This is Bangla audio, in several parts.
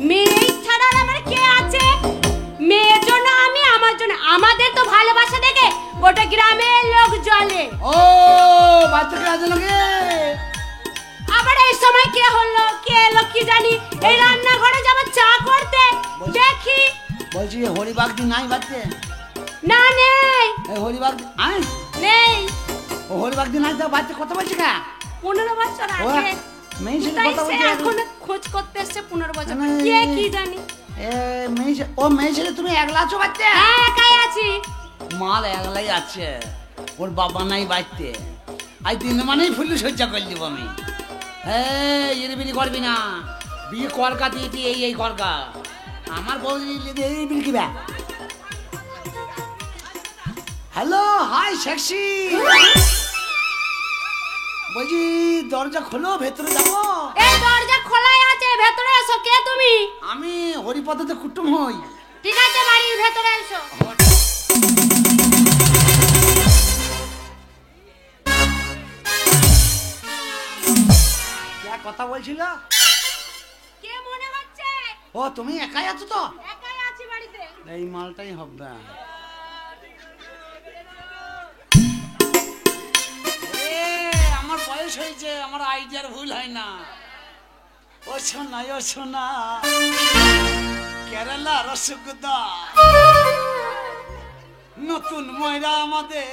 মেয়ে ছাড়া আর আমার কে আছে? মেয়ের জন্য আমি, আমার জন্য। আমাদের তো ভালোবাসা দেখে গোটা গ্রামের লোক জ্বলে। ও বাচ্চা কে আছে লোকে? আবার এই সময় কে হলো, কে এলো কি জানি। এই রান্নাঘরে যাব চা করতে, দেখি বলছি হরিবাগ দি নাই বাচ্চা? না নেই। এই হরিবাগ আয় নেই। ও হরিবাগ দি নাই তো বাচ্চা কত বলছে কা? 15 বছর ও আগে। মেয়ে ছেলে তাই কত সে বলছে এখন খোঁজ করতে এসছে 15 বছর। মানে- কে কি জানি। এ মেয়ে ও মেয়ে ছেলে তুমি একলা আছো বাচ্চা? হ্যাঁ একাই আছি। মাল একলাই আছে, ওর বাবা নাই বাড়তে। আই দিন মানেই ফুলু সজ্জা করে দিব আমি। এরবিলি করবি না, বিয়ে করকা দিয়েছি এই করকা। আমার বউ এই বিল কিবা। হ্যালো হাই সেক্সি, বলছি দরজা খোলো ভেতরে যাবো। এই দরজা খোলাই আছে, ভেতরে এসো। কে তুমি? আমি হরিপদতে কুটুম হই। ঠিক আছে বাড়ির ভেতরে এসো। কে কথা বলছিল? কে মনে হচ্ছে? ও তুমি একাই আছো তো? একাই আছি বাড়িতে। এই মালটাই হবে। আমার বয়স হয়েছে, আমার আইডিয়ার ভুল হয় না। ও সোনা কেরালা রসগোল্লা নতুন ময়রা আমাদের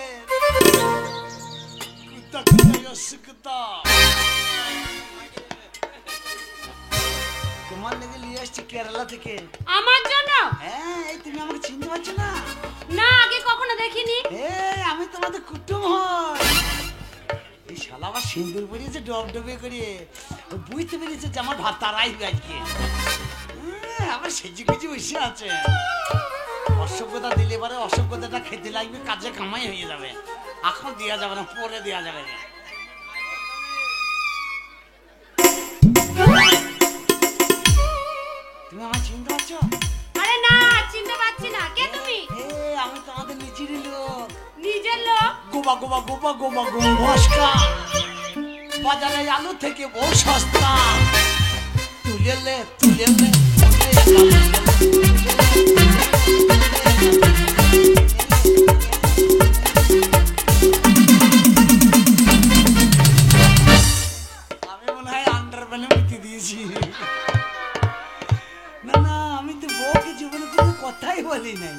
রসগোল্লা তোমার লেগে নিয়ে আসছি কেরালা থেকে। আমার জন্য? হ্যাঁ এই তুমি আমাকে চিনতে পারছো না? না আগে কখনো দেখিনি। আমি তোমাদের কুটুম হই। এই শালা আবার সিন্দুর পরিয়েছে ডবডবে করে, বুঝতে পেরেছে যে আমার ভাত তারাই আজকে। আমার সেজি গুজি বসে আছে। অসভ্যতা দিলে পরে অসভ্যতাটা খেতে লাগবে, কাজে কামাই হয়ে যাবে। এখন দেওয়া যাবে না, পরে দেওয়া যাবে না। তুমি আমার চিনতে পারছো? আরে না চিনতে পারছি না। কে তুমি? আমি তোমাদের নিজেরই লোক। নিজের লোক? গোবা গোবা গোবা গোবা গোমস্কা, বাজারে আলু থেকে বহু সস্তা। তুলেলে তুলেলে আমি মনে হয় আন্ডারপ্যানে মুক্তি দিয়েছি। না না আমি তো বউকে জীবনে কোনো কথাই বলি নাই,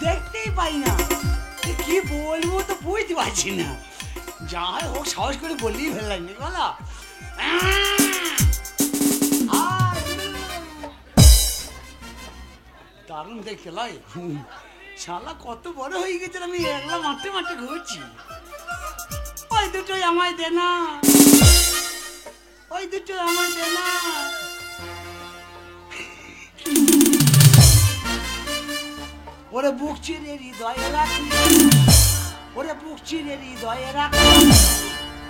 দেখতেই পাই না। কি বলবো তো বুঝতে পারছি না। যাই হোক সাহস করে বললেই ফেললাম নি বলা। দারুণ দেখতে লাই। শালা কত বড় হয়ে গেছে, আমি একলা মাঠে মাঠে ঘুরছি। ওই দুটোই আমায় দে না, ওই দুটোই আমায় দে না। ওরে বুক চিরে হৃদয়ে রাখি, ওরে বুক চিরে হৃদয়ে রাখি।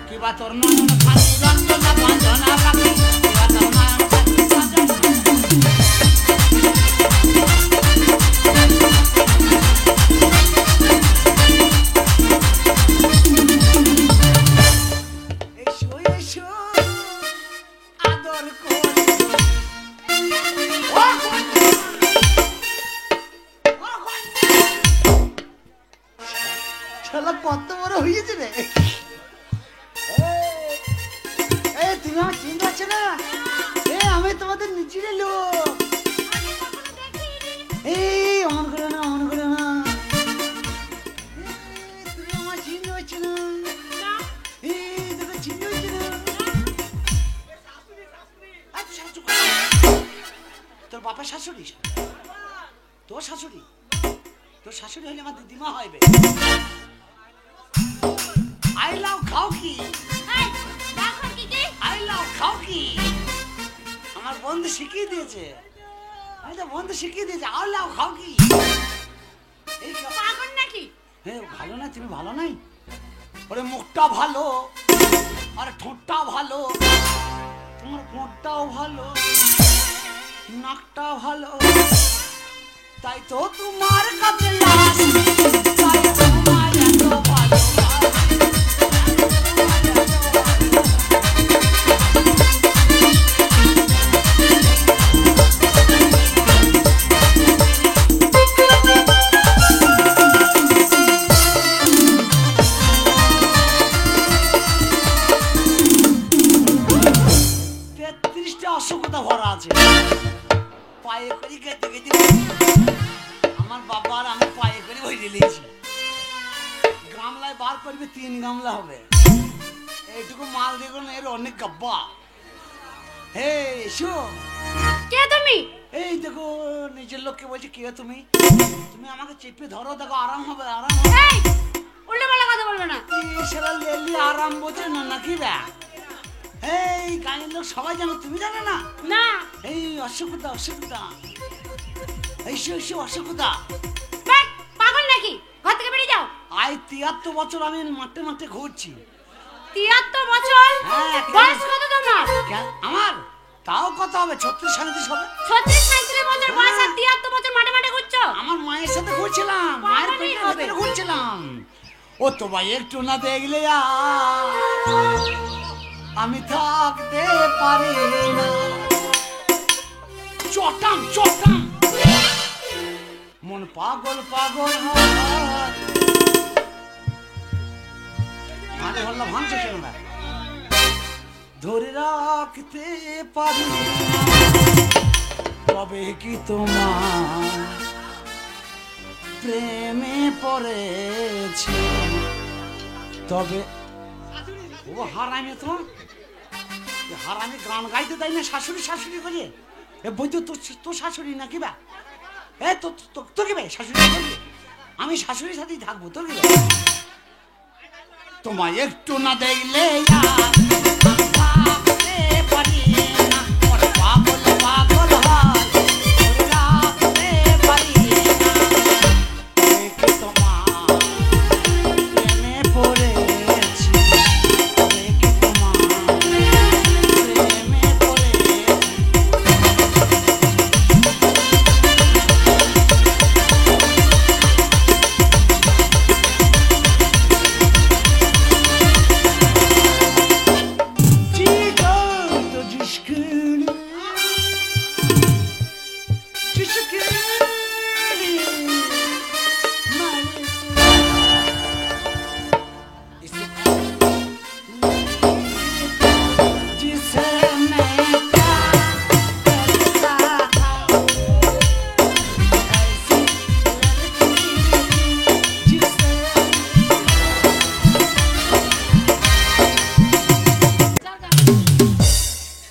কিবা তোর নয়ন খানি রঞ্জনা বাঁধনা পাখি, কিবা তোর নয়ন খানি রঞ্জনা। এসো এসো আদর করে। শালা কত বড় হয়েছে রে। তুমি আমার চিনতে পারছো না? আমি তোমাদের নিজের লোক। অমন করে না, অমন করে না। তুমি আমার চিনতে পারছো না? তোকে চিনতে পারছো না? তোর বাপের শাশুড়ি? তোর শাশুড়ি? তোর শাশুড়ি হলে আমার দিদিমা হইবে। আই লাভ খাও কি? আই লাভ খাও কি? আমার বন্ধু শিখিয়ে দিয়েছে। আমি তো বন্ধু শিখিয়ে দিয়েছে আই লাভ খাও কি। এই পাগল নাকি? ভালো না? তুমি ভালো নাই? ওরে মুখটা ভালো, আর ঠোঁটটা ভালো, তোমার ঠোঁটটাও ভালো, নাকটা ভালো, তাই তো তোমার কাছে আসি, তাই তোমার এত ভালো। পায়ে করে খেতে খেতে আমার বাবার আমি পায়ে করে বসে নিয়েছি। গামলায় বার করবে 3 গামলা হবে। এইটুকু মাল দেখুন, এর অনেক গাব্বা। হে এসো। কে তুমি? এই দেখো নিজের লোককে বলছি, কে তুমি? তুমি আমাকে চেপে ধরো, দেখো আরাম হবে, আরাম হবে। এই উল্টো পাল্টা কথা বলবে না। সেটা লেলি আরাম বোঝে না নাকি রে? এই গাঁয়ের লোক সবাই জানো, তুমি জানো না? না। এই অসুবিধা অসুবিধা, এইসো এইসো অসুবিধা। বাট পাগল নাকি? ঘর থেকে বেরিয়ে যাও। 73 বছর আমি মাঠে মাঠে ঘুরছি। 73 বছর? হ্যাঁ, বয়স কত তোমার? আমার তাও কত হবে, 36-37 হবে। 36-37 বছর বয়স আর 73 বছর মাঠে মাঠে ঘুরছো? আমার মায়ের সাথে ঘুরছিলাম, মায়ের বাবারই পেটের হবে। ভিতরে ঘুরছিলাম। ও তো ভাই একটু না দেখলে আমি থাকতে পারি না। চটাম চটাম মন পাগল পাগল হয়। মানে হল্লা ভাঙছে কেন না? ধরে রাখতে পারি না, তবে কি তোমার প্রেমে পড়েছি? তবে ও হারামি, তো হারামি গান গাইতে দেয় না শাশুড়ি শাশুড়ি করে। এ বই তো তোর শাশুড়ি নাকি বা? এ তো কি ভাই শাশুড়ি করবি? আমি শাশুড়ির সাথেই থাকবো, তোর কি ভাই? তোমায় একটু না দেখলে থাকতে পারি না, ওর পাগল পাগল হয়, ওর রাখতে পারি না। দেখি তোমার প্রেমে পড়েছি, দেখি তোমার প্রেমে পড়েছি।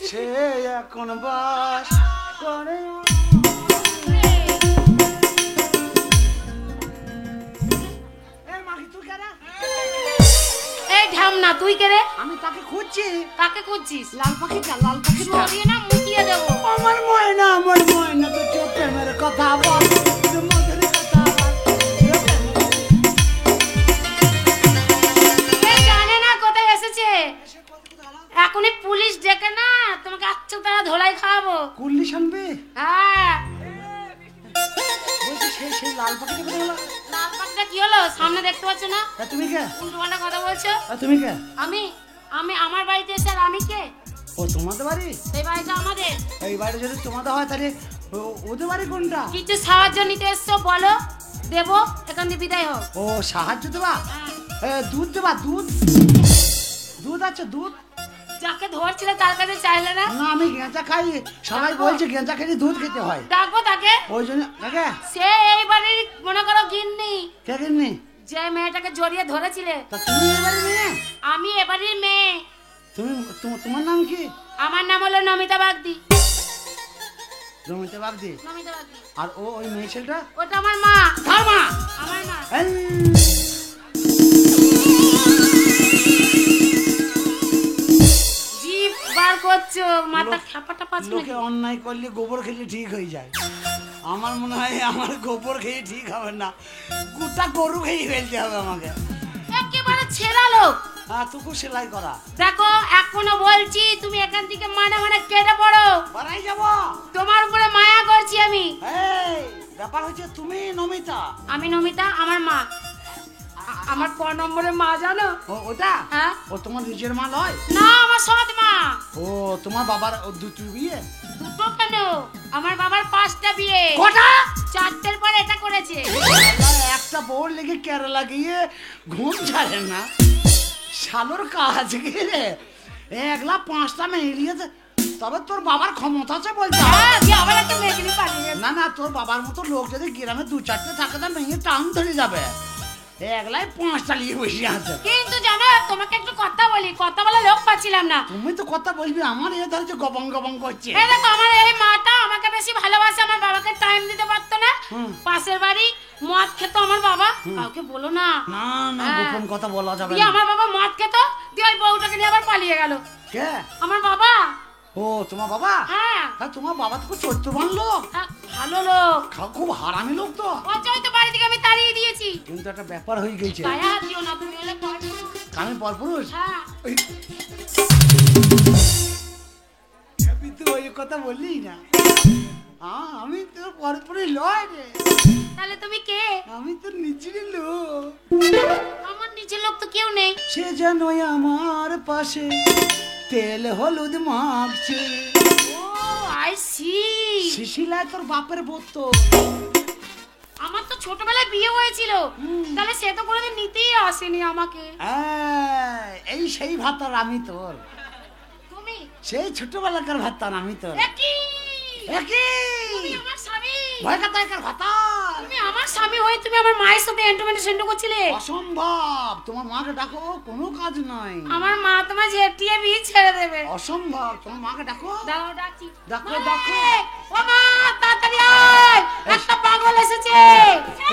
সে এখন বাস করে। এই ঢামনা, তুই কে রে? আমি তাকে খুঁজছি। কাকে খুঁজছিস? লাল পাখিটা, লাল পাখিটা। সরিয়ে না, মুটিয়ে দেবো। আমার ময়না তো কেউ প্রেমের কথা বল, তো মধুর কথা বল। এই জানে না কোথায় এসেছে। এখনই পুলিশ ডেকে না তোমাকে আচ্ছা তারা ধোলাই খাওয়াবো। কুল্লি শুনবে? হ্যাঁ। বলছি সেই লাল পাখিটা কোথায় গেল? লাল পাখিটা কি হলো? সামনে দেখতে পাচ্ছ না? তুমি কে? উল্টো পাল্টা কথা বলছো। তুমি কে? আমি আমি আমার বাড়িতে এসে আর আমি কে? ও তোমাদের বাড়ি? সেই বাড়িটা আমাদের। এই বাড়ি যদি তোমাদের হয় তাহলে ওদের বাড়ি কোনটা? কিছু সাহায্য নিতে এসছো বলো, দেবো, এখান থেকে বিদায় হোক। ও সাহায্য দেবা? দুধ দেবা? দুধ দুধ আছে? দুধ যাকে ধরছিলে তার কাছে চাইলে না? না, আমি গেঁজা খাই, সবাই বলছে গেঁজা খেলে দুধ খেতে হয়। ডাকবো তাকে। ওই জন্য কাকে? সে এই বাড়ির মনে করো গিন্নি, কে কিননি? যে মেয়েটাকে জড়িয়ে ধরেছিলে। তা তুমি এই বাড়ির মেয়ে? আমি এ বাড়ির মেয়ে। তোমার নাম কি? আমার নাম হলো নমিতা বাগদি। রমিতা বাগদি। নমিতা বাগদি। আর ওই মেয়ে ছেলেটা? ওটা আমার মা। কার মা? আমার মা। জিভ বার করছো, মাথা খাপাটা পাচ্ছ লোকে অন্যায় করলে গোবর খেলে ঠিক হয়ে যায়। আমার মনে হয় আমার গোবর খেয়ে ঠিক হবে না, গোটা গরু খেয়ে ফেলতে হবে আমাকে। একেবারে ছেঁড়া লোক। তোকে সেলাই করা। দেখো এখনো বলছি, তুমি এখান থেকে মানে কেটে পড়ো। বাড়াই যাব। তোমার উপরে মায়া করছি আমি। এই ব্যাপার হচ্ছে তুমি নমিতা। আমি নমিতা, আমার মা। আমার ক নম্বরের মা জানো? ওটা? হ্যাঁ। ও তোমার নিজের মা নয়? না, আমার সৎ মা। ও তোমার বাবার দুটো বিয়ে? দুটো কেন, আমার বাবার 5টা বিয়ে। কটা? 4টের পর এটা করেছে। একটা বউর লেগে কেরালা গিয়ে ঘুম ছাড়ে না, শালোর কাজ গিয়ে একলা 5টা মেয়ে নিয়েছে। তবে তোর বাবার ক্ষমতা আছে বলতে হ্যাঁ দিয়ে আবার একটা মেয়েকে নিয়ে পালিয়ে গেছে। না না, তোর বাবার মতো লোক যদি গ্রামে 2-4টে থাকে তা মেয়ে টান ধরে যাবে। একলাই 5টা নিয়ে বসে আছে। কিন্তু জানো তোমাকে একটু কথা বলি, কথা বলে লোক পাচ্ছিলাম না। তুমি তো কথা বলবি, আমার এ ধরছে গবং গবং করছে। এই দেখো আমার এই মাটা আমাকে বেশি ভালোবাসে, আমার বাবাকে টাইম দিতে পারতো না। হুম। পাশের বাড়ি মদ খেত আমার বাবা, কাউকে বলো না। না না, হ্যাঁ। গোপন কথা বলা যাবে দিয়ে না। আমার বাবা মদ খেত, দিয়ে ওই বউটাকে নিয়ে আবার পালিয়ে গেল। কে? আমার বাবা। ও তোমার বাবা? হ্যাঁ হ্যাঁ, তোমার বাবা তো খুব চৈত্রবান লোক, হ্যাঁ, ভালো লোক। খুব হারামি লোক তো। ওই জন্য তো বাড়ি থেকে আমি তাড়িয়ে দিয়েছি। কিন্তু একটা ব্যাপার হয়ে গেছে। গায়ে হাত দিও না, তুমি হলে পড়বে। আমি পরপুরুষ। হ্যাঁ ওই আমি তো ওই কথা বললি না। আমি তোর পরপুরুষ লয় রে, তাহলে তুমি কে? আমি তো নিচের লোক। আমার নিচের লোক তো কেউ নেই। সে যেন আমার পাশে তেল হলুদ মাখছে। ও আই সি। শিশিলায় তোর বাপের বোতল। আমার তো ছোটবেলায় বিয়ে হয়েছিল, তাহলে সে তো কোনোদিন নিতেই আসেনি আমাকে। এই সেই ভাতার আমি তোর, তুমি সেই ছোটবেলাকার ভাতার আমি তোর। একই একই তুমি আমার স্বামী। ভয় কাতার ভাতার। তুমি আমার স্বামী হয়ে তুমি আমার মায়ের সাথে এন্টোমেন্ট করছিলে। অসম্ভব, তোমার মাকে ডাকো, কোনো কাজ নাই। আমার মা তোমার ঝেটিয়ে বিয়ে ছেড়ে দেবে। অসম্ভব, তোমার মাকে ডাকো। দাও ডাকি। ডাকো, মা! ডাকো। ও মা তাড়াতাড়ি আয়, একটা পাগল এসেছে।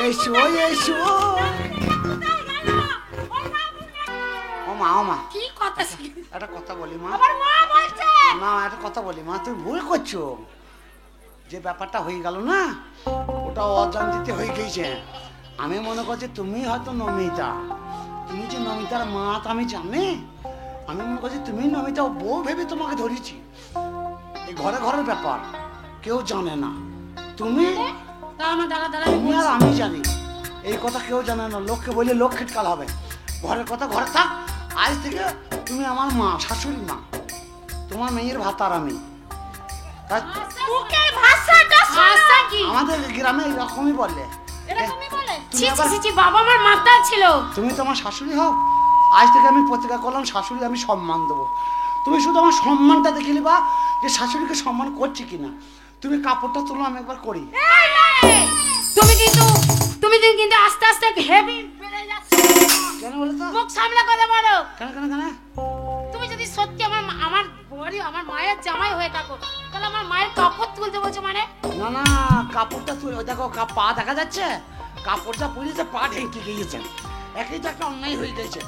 এসো এসো। ও মা, ও মা, কি কথা ছিল? একটা কথা বলি মা। আমার মা বলছে। না, একটা কথা বলি মা, তুমি ভুল করছো। যে ব্যাপারটা হয়ে গেল না, ওটা অজান্তিতে হয়ে গেছে। আমি মনে করছি তুমি হয়তো নমিতা, তুমি যে নমিতার মা তা আমি জানি। আমি মনে করছি তুমি নমিতা বউ ভেবে তোমাকে ধরেছি। এই ঘরে ঘরের ব্যাপার কেউ জানে না। তুমি তা আমার দাঁড়া দাঁড়া তুমি আর আমি জানি, এই কথা কেউ জানে না। লোককে বললে লোক খিটকাল হবে। ঘরের কথা ঘরে থাক। আজ থেকে তুমি আমার মা, শাশুড়ি মা, তোমার মেয়ের ভাতার আমি। তাই মুখের ভাষাটা ভাষা কি? আমাদের গ্রামে এরকমই বলে। এরকমই বলে? তুমি ছি ছি আবার- ছি ছি, বাবা আমার মাথা ছিল। তুমি তো আমার শাশুড়ি হও। আজ থেকে আমি প্রতিজ্ঞা করলাম শাশুড়ি আমি সম্মান দেবো। তুমি শুধু আমার সম্মানটা দেখে নিবা যে শাশুড়িকে সম্মান করছি কিনা। তুমি কাপড়টা তুলো, আমি একবার করি। এই মেয়ে, তুমি কিন্তু আস্তে আস্তে হেভি বেড়ে যাচ্ছে। কেন বলে তো? মুখ সামলে কথা বলো। কেন কেন কেন? তুমি যদি সত্যি আমার বড়ি আমার মায়ের জামাই হয়ে থাকো, তাহলে আমার মায়ের কাপড় তুলতে বলছো মানে? না না, কাপড়টা তুলে, ওই দেখো পা দেখা যাচ্ছে, কাপড়টা পরিয়েছে, পা ঢেকে গিয়েছে। একই তো একটা অন্যায় হয়ে গেছে।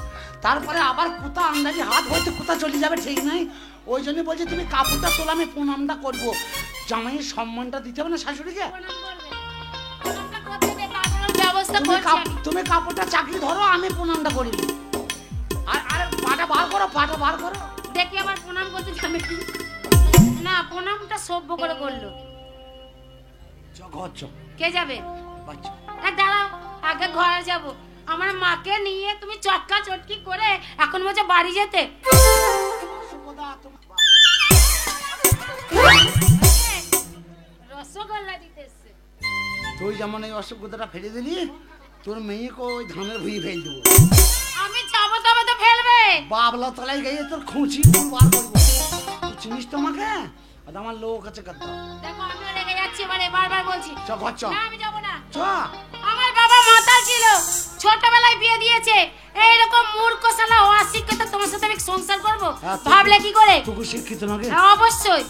তারপরে আবার কোথা আন্দাজি হাত হয়তো কোথা চলে যাবে ঠিক নাই। ওই জন্য বলছি তুমি কাপড়টা তোলা, আমি প্রণামটা করবো। জামাইয়ের সম্মানটা দিতে হবে না শাশুড়িকে। প্রণাম করবে। প্রণামটা করতে দে, তারপরে ব্যবস্থা তুমি করছি আমি। তুমি কাপড়টা চাকরি ধরো, আমি প্রণামটা করি। আর আরে পাটা বার করো, পাটা বার করো। দেখি আবার প্রণাম করতে জানে কি না? প্রণামটা সভ্য করে করলো। ঘর কে যাবে? বাচ্চা দাঁড়াও, আগে ঘরে যাব। আমার মাকে নিয়ে তুমি চটকা চটকি করে এখন বলছে বাড়ি যেতে। রসগোল্লা দিতেছে। তুই যেমন এই অসুবিধাটা ফেলে দিলি, তোর মেয়েকে ওই ধানের ভুঁই ফেল দেবো। আমি যাবো তবে তো ফেলবে। বাবলা তলায় গিয়ে তোর খুঁচি ফুল বার করবো। তুই চিনিস তো আমাকে? আর আমার লোক আছে কত। দেখো আমিও রেগে যাচ্ছি, এবারে বারবার বলছি। চ ঘর চ। না আমি যাবো না। চ। আমার বাবা মাতাল ছিল, ছোটবেলায় বিয়ে দিয়েছে। এইরকম মূর্খ শালা অশিক্ষিত তোমার সাথে আমি সংসার করবো ভাবলে কি করে? তোকে শিক্ষিত নাকি? হ্যাঁ, অবশ্যই।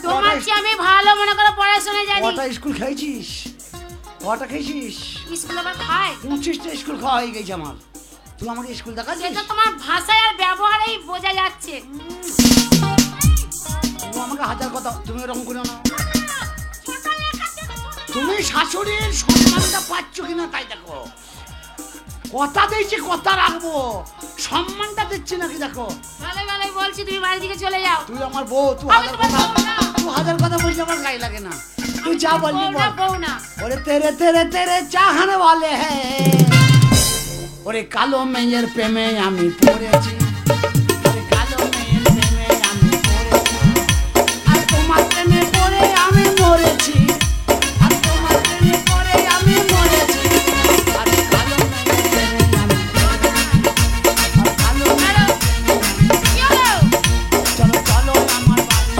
তোমার চেয়ে আমি ভালো মনে করো পড়াশোনা জানি। কটা স্কুল খাইছিস? কটা খেয়েছিস? স্কুল আবার খায়? 25টা স্কুল খাওয়া হয়ে গেছে আমার। তুই আমাকে স্কুল দেখাচ্ছিস? সেটা তোমার ভাষায় আর ব্যবহারেই বোঝা যাচ্ছে। তুই আমাকে হাজার কথা, তুমি এরকম করো না। তুমি শাশুড়ির সম্মানটা পাচ্ছ কিনা তাই দেখো। কথা দিয়েছি, কথা রাখবো। সম্মানটা দিচ্ছি নাকি দেখো। ভালোই ভালোই বলছি, তুমি বাড়ি থেকে চলে যাও। তুই আমার বউ, তুই আমি হাজার তোমার কথা, বউ না। তুই হাজার কথা বলছি আমার গায়ে লাগে না। তুই যা বলবি বউ না, বল। বউ না। ওরে তেরে তেরে তেরে চাহানে वाले हैं। ওরে কালো মেয়ের প্রেমে আমি পড়েছি। ওরে কালো মেয়ের প্রেমে আমি পড়েছি। আর তোমার প্রেমে পড়ে আমি মরেছি। আর তোমার প্রেমে পড়ে আমি মরেছি। আর কালো মেয়ের প্রেমে আমি পড়েছি। আর কালো মেয়ের কি হলো? চলো চলো আমার বাড়ি।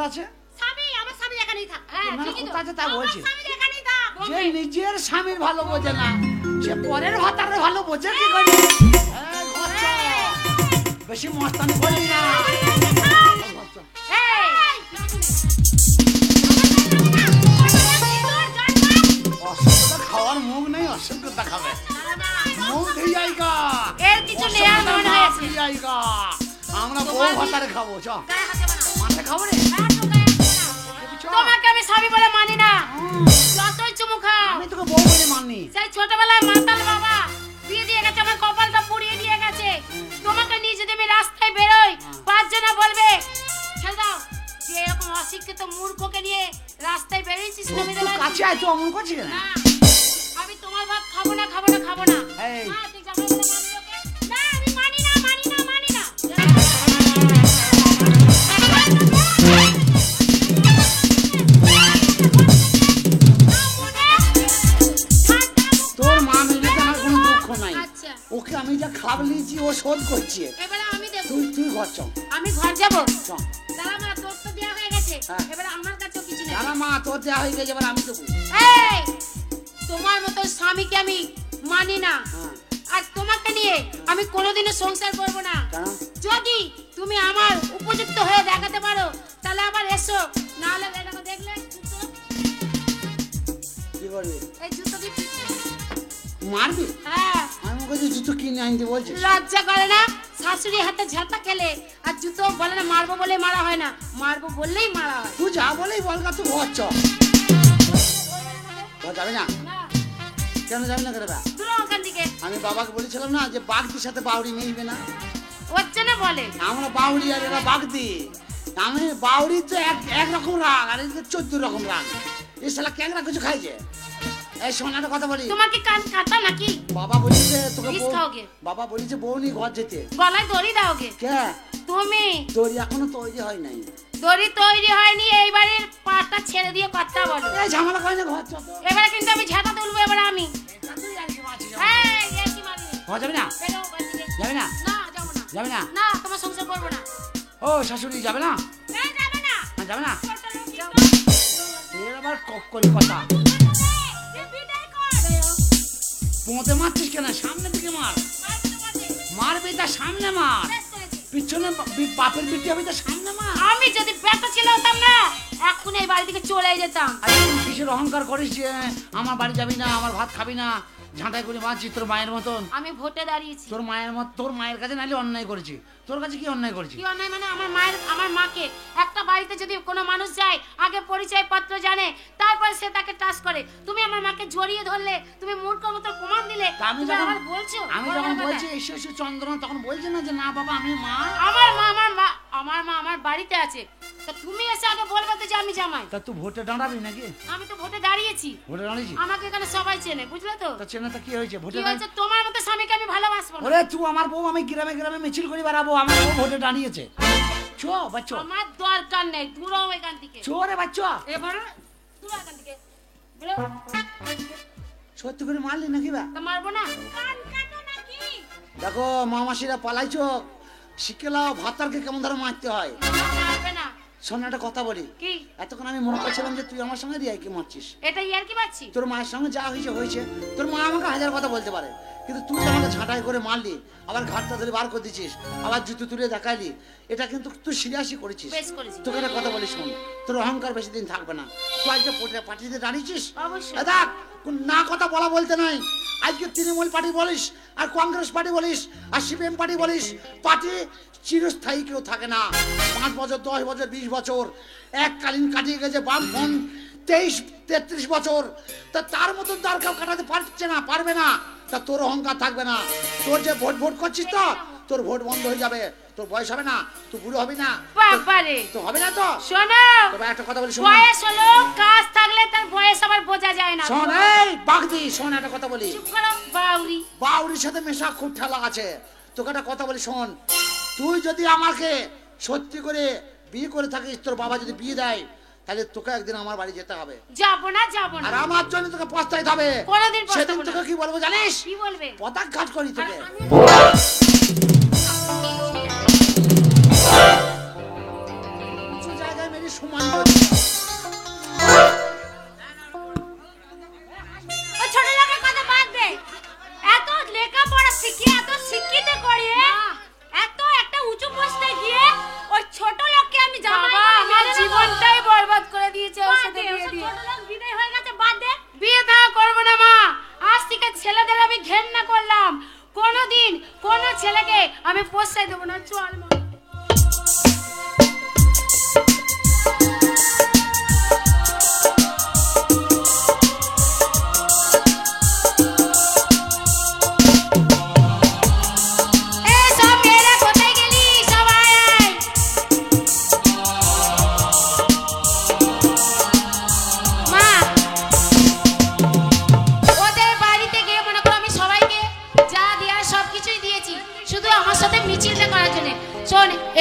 কোথায় আছে? স্বামী, আমার স্বামী এখানেই থাক। হ্যাঁ না, ঠিকই তো। কোথায় আছে তা আমার বলছি। স্বামী এখানেই থাক। যে নিজের স্বামীর ভালো বোঝে না, সে পরের ভাতারে ভালো বোঝে কি করে? এই ঘরচ, বেশি মস্তানি করবি না। ঘরচ। এই, অসভ্যতা খাওয়ার মুখ নেই, অসভ্যতা খাবে মুখ দিয়ে যাইগা। এর কিছু নেয়ার মনে হয়েছে। যাইগা আমরা বউ তোমার- ভাতারে খাবো। চ গায়ে হাতে বানা। মাঠে খাবো রে। চ। তোমাকে আমি স্বামী বলে মানি না। যতই চুমু খাও। আমি তোকে বউ বলে মানি। সেই ছোটবেলায় মাতাল বাবা বিয়ে দিয়ে গেছে, আমার কপালটা পুড়িয়ে দিয়ে গেছে। তোমাকে নিয়ে যদি আমি রাস্তায় বেরোই, পাঁচজনা বলবে ছেড়ে দাও, যে এরকম অশিক্ষিত মূর্খকে নিয়ে রাস্তায় বেরিয়েছিস তুমি তুই কাছে আয়, তুই অমন করছিস কেন? না, আমি তোমার ভাত খাবো না, খাবো না, খাবো না। এই। না, তুই যাবো বলে মানবি ওকে? না, আমি মানি না, মানি না, মানি না। তোর মা মেলে আমার কোনো দুঃখ নাই। আচ্ছা, ওকে আমি যা খাব নিয়েছি ও শোধ করছে। এবারে আমি দেবো। তুই ঘর চ। আমি ঘর যাবো। চ। দাঁড়া মা, তোর তো দেয়া হয়ে গেছে। হ্যাঁ। এবারে আমার কাছেও কিছু নেই। জানা মা তোর দেওয়া হয়ে গেছে, এবার আমি দেবো। এই, তোমার মতো স্বামীকে আমি মানি না। হ্যাঁ। আর তোমাকে নিয়ে আমি কোনোদিনও সংসার করব না। কেন? যদি তুমি আমার উপযুক্ত হয়ে দেখাতে পারো তাহলে আবার এসো, না হলে দেখো, দেখলে জুতো, কি করবি? এই জুতো দিয়ে পিটিয়ে দেবো। মারবি? হ্যাঁ, আমি বলছি জুতো কিনে আনতে বলছিস? লজ্জা করে না? শাশুড়ি হাতে ঝাঁটা খেলে আর জুতো বলে না মারবো বলে মারা হয় না, মারবো বললেই মারা হয়। তুই যা বলেই বলগা, তুই ঘর চ। ঘর যাবি না? না, কেন যাবি না কেন? দূর ওখান থেকে। আমি বাবাকে বলেছিলাম না যে বাগদির সাথে বাউরি মিলবে না। হচ্ছে না বলে। আমরা বাউরি আর এরা বাগদি। আমি বাউরি তো একরকম রাগ, আর এদিকে 14 রকম রাগ। এই শালা ক্যাংরা কিছু খাইছে। এই শোনাটা কথা বলি, তোমার কি কান কাটা নাকি? বাবা বলিছে তোকে বিষ বউ- খাওগে? বাবা বলিছে বউ নিয়ে ঘর যেতে। গলায় দড়ি দাওগে? কে? তুমি দড়ি এখনো তৈরি হয় নাই। দড়ি তৈরি হয়নি, এই বাড়ির পাটা ছেড়ে দিয়ে কথা বলো। এই ঝামেলা করে না, ঘর চল তো। এবারে কিন্তু আমি ঝাঁটা তুলবো, এবারে আমি। এই, এ কি মারলি? ঘর যাবি না? বেরো বাড়ি থেকে। যাবি না? না, যাবো না। যাবি না? না, তোমার সংসার করবো না। ও শাশুড়ি যাবে না? এই, যাবে না। হ্যাঁ, যাবে না? যাও। এর আবার কলি কথা। এ বিদায় কর। পোঁতে মারছিস কেন? সামনে দিকে মার। মারবো তোমাকে। মারবি তার সামনে মার। বেশ করেছি। পিছনে বাপের পিঠে হবে তার সামনে মার। আমি যদি বেটা ছিল হতাম না, এখন এই বাড়ি থেকে চলে যেতাম। আরে তুই কিসের অহংকার করিস যে আমার বাড়ি যাবি না, আমার ভাত খাবি না, ঝাঁটাই করে মারছিস তোর মায়ের মতন। আমি ভোটে দাঁড়িয়েছি। তোর মায়ের কাছে নাইলে অন্যায় করেছি। তোর কাছে কি অন্যায় করেছি? কি অন্যায় মানে? আমার মাকে একটা বাড়িতে যদি কোনো মানুষ যায়, আগে পরিচয় পত্র জানে, তারপরে সে তাকে টাচ করে। তুমি আমার মাকে জড়িয়ে ধরলে, তুমি মূর্খ মতো প্রমাণ দিলে। তা আমি তুমি যখন আবার বলছো আমি বলার যখন কথা। বলছি এসে এসে চন্দ্রনা, তখন বলছে না যে না বাবা আমি মা। আমার মা আমার বাড়িতে আছে, তা তুমি এসে আগে বলবে তো যে আমি জামাই। তা তুই ভোটে দাঁড়াবি নাকি? আমি তো ভোটে দাঁড়িয়েছি, ভোটে দাঁড়িয়েছি? আমাকে এখানে সবাই চেনে, বুঝলে তো? তা চেনাটা কি হয়েছে? ভোটে কি হয়েছে? তোমার মতো স্বামীকে আমি ভালোবাসবো না। ওরে তুই আমার বউ, আমি গ্রামে গ্রামে মিছিল করে বেড়াবো, আমার বউ ভোটে দাঁড়িয়েছে। চো বাচ্চো, আমার দরকার নেই, দূর হও এখান থেকে। চো রে বাচ্চো। এবারে দূর হও এখান থেকে। বেরো। সত্যি করে মারলি নাকি বা? তা মারবো না? কান কাটো নাকি? দেখো মামাসিরা পালাইছো, শিখে লাও ভাতারকে কেমন ধরে মারতে হয়। মারবে না। শোন একটা কথা বলি, কি? এতক্ষণ আমি মনে করছিলাম যে তুই আমার সঙ্গে রিয়াই কি মারছিস। এটা ইয়ার কি পাচ্ছি? তোর মায়ের সঙ্গে যা হয়েছে হয়েছে, তোর মা আমাকে হাজার কথা বলতে পারে, কিন্তু তুই যে আমাকে ছাঁটাই করে মারলি, আবার ঘাটটা ধরে বার করে দিচ্ছিস, আবার জুতো তুলে দেখাইলি, এটা কিন্তু তুই সিরিয়াসই করেছিস। বেশ করেছি। তোকে একটা কথা বলি শোন, তোর অহংকার বেশি দিন থাকবে না। তুই আজকে পার্টিতে দাঁড়িয়েছিস, অবশ্যই। দেখ না কথা বলা বলতে নাই। আজকে তৃণমূল পার্টি বলিস, আর কংগ্রেস পার্টি বলিস, আর সিপিএম পার্টি বলিস, পার্টি চিরস্থায়ী কেউ থাকে না। 5 বছর 10 বছর 20 বছর এককালীন কাটিয়ে গেছে বামফ্রন্ট 23-33 বছর, তা তার মতন তার কেউ কাটাতে পারছে না, পারবে না। তা তোর অহংকার থাকবে না। তোর যে ভোট করছিস তো, তোর ভোট বন্ধ হয়ে যাবে, তোর বয়স হবে না, তুই বুড়ো হবি না। বাবারে, তো হবে না তো। শোনো, তবে একটা কথা বলি শোন, বয়স হলো, কাজ থাকলে তার বয়স আবার বোঝা যায় না। শোন এই বাগদি, শোন একটা কথা বলি। চুপ করো বাউরি। বাউরির সাথে মেশা খুব ঠেলা আছে। তোকে একটা কথা বলি শোন, তুই যদি আমাকে সত্যি করে বিয়ে করে থাকিস, তোর বাবা যদি বিয়ে দেয়, তাহলে তোকে একদিন আমার বাড়ি যেতে হবে। যাবো না, যাবো না। আর আমার জন্য তোকে পস্তাইতে হবে। কোনোদিন পস্তাবো সেদিন না। তোকে কি বলবো জানিস? কি বলবে? পতাঘাত করি আর তোকে। আমি- উঁচু জায়গায় মেরে সমান করে ও ছোট লোকের কথা বাদ দে। এত লেখাপড়া শিখিয়ে এত শিক্ষিত করিয়ে এত একটা উঁচু পোস্টে গিয়ে ওই ছোট লোককে আমি জামাই বাবা, আমার জীবনটাই বরবাদ করে দিয়েছে ওর সাথে বিয়ে দিয়ে। ছোট লোক বিদায় হয়ে গেছে, বাদ দে। বিয়ে দেওয়া করবো না মা। আজ থেকে ছেলেদের আমি ঘেন্না করলাম। কোনোদিন কোনো ছেলেকে আমি পোষাই দেবো না। চল মা।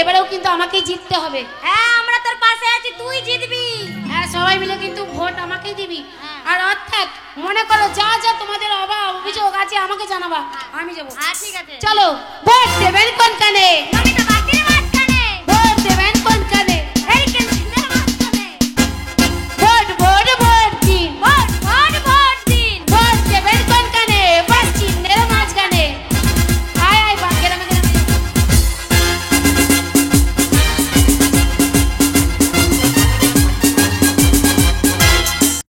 এবারেও কিন্তু আমাকেই জিততে হবে। হ্যাঁ আমরা তোর পাশে আছি, তুই জিতবি। হ্যাঁ সবাই মিলে কিন্তু ভোট আমাকেই দিবি। আর অর্থাৎ মনে করো যা যা তোমাদের অভিযোগ আছে আমাকে জানাবা, আমি যাবো। হ্যাঁ ঠিক আছে। চলো ভোট দেবেন কোনখানে? নমিতা